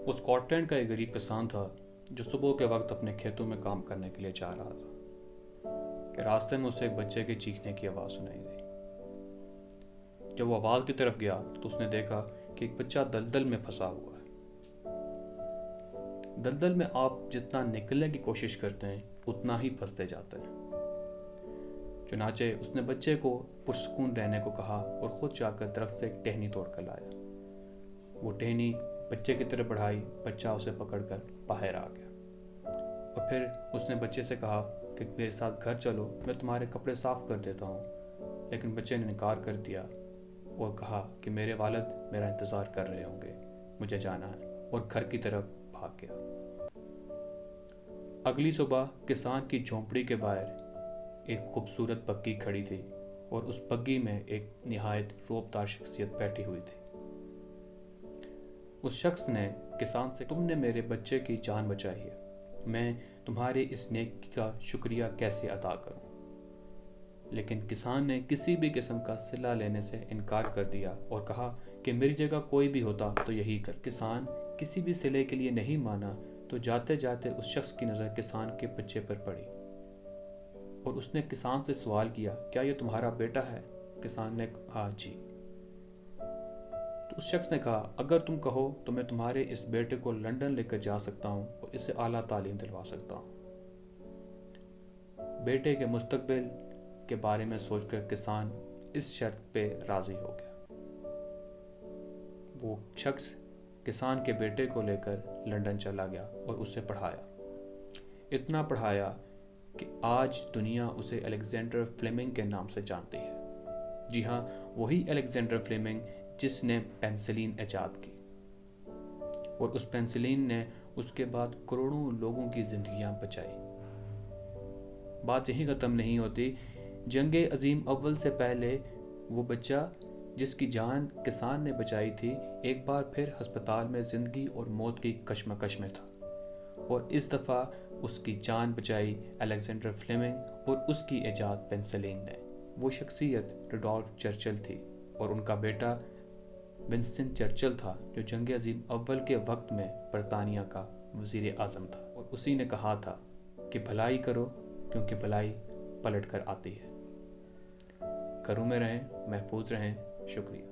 वो स्कॉटलैंड का एक गरीब किसान था जो सुबह के वक्त अपने खेतों में काम करने के लिए जा रहा था कि रास्ते में उसे एक बच्चे के चीखने की आवाज़ सुनाई दी। जब वो आवाज़ की तरफ गया तो उसने देखा कि एक बच्चा दलदल में फंसा हुआ है। दलदल में आप जितना निकलने की कोशिश करते हैं उतना ही फंसते जाते हैं। चुनाचे उसने बच्चे को पुरसुकून रहने को कहा और खुद जाकर दरख्त से एक टहनी तोड़ कर लाया। वो टहनी बच्चे की तरफ बढ़ाई, बच्चा उसे पकड़कर बाहर आ गया और फिर उसने बच्चे से कहा कि मेरे साथ घर चलो, मैं तुम्हारे कपड़े साफ कर देता हूँ। लेकिन बच्चे ने इनकार कर दिया और कहा कि मेरे वालिद मेरा इंतज़ार कर रहे होंगे, मुझे जाना है, और घर की तरफ भाग गया। अगली सुबह किसान की झोंपड़ी के बाहर एक खूबसूरत बग्गी खड़ी थी और उस बग्गी में एक निहायत रौबदार शख्सियत बैठी हुई थी। उस शख्स ने किसान से, तुमने मेरे बच्चे की जान बचाई है, मैं तुम्हारे इस नेकी का शुक्रिया कैसे अदा करूं। लेकिन किसान ने किसी भी किस्म का सिला लेने से इनकार कर दिया और कहा कि मेरी जगह कोई भी होता तो यही कर। किसान किसी भी सिले के लिए नहीं माना तो जाते जाते उस शख्स की नज़र किसान के बच्चे पर पड़ी और उसने किसान से सवाल किया, क्या ये तुम्हारा बेटा है? किसान ने कहा, जी। तो उस शख्स ने कहा, अगर तुम कहो तो मैं तुम्हारे इस बेटे को लंदन लेकर जा सकता हूँ और इसे आला तालीम दिलवा सकता हूँ। बेटे के मुस्तकबिल के बारे में सोचकर किसान इस शर्त पे राजी हो गया। वो शख्स किसान के बेटे को लेकर लंदन चला गया और उसे पढ़ाया, इतना पढ़ाया कि आज दुनिया उसे अलेक्जेंडर फ्लेमिंग के नाम से जानती है। जी हाँ, वही अलेक्जेंडर फ्लेमिंग जिसने पेंसिलिन ईजाद की और उस पेंसिलिन ने उसके बाद करोड़ों लोगों की जिंदगियां बचाई। बात यहीं ख़त्म नहीं होती। जंगे अजीम अव्वल से पहले वो बच्चा जिसकी जान किसान ने बचाई थी, एक बार फिर अस्पताल में ज़िंदगी और मौत की कशमकश में था और इस दफ़ा उसकी जान बचाई अलेक्जेंडर फ्लेमिंग और उसकी ईजाद पेंसिलिन ने। वो शख्सियत रुडोल्फ चर्चिल थी और उनका बेटा विंस्टन चर्चिल था जो जंग अजीम अव्वल के वक्त में बरतानिया का वज़ीर आज़म था और उसी ने कहा था कि भलाई करो क्योंकि भलाई पलट कर आती है। घरों में रहें, महफूज रहें। शुक्रिया।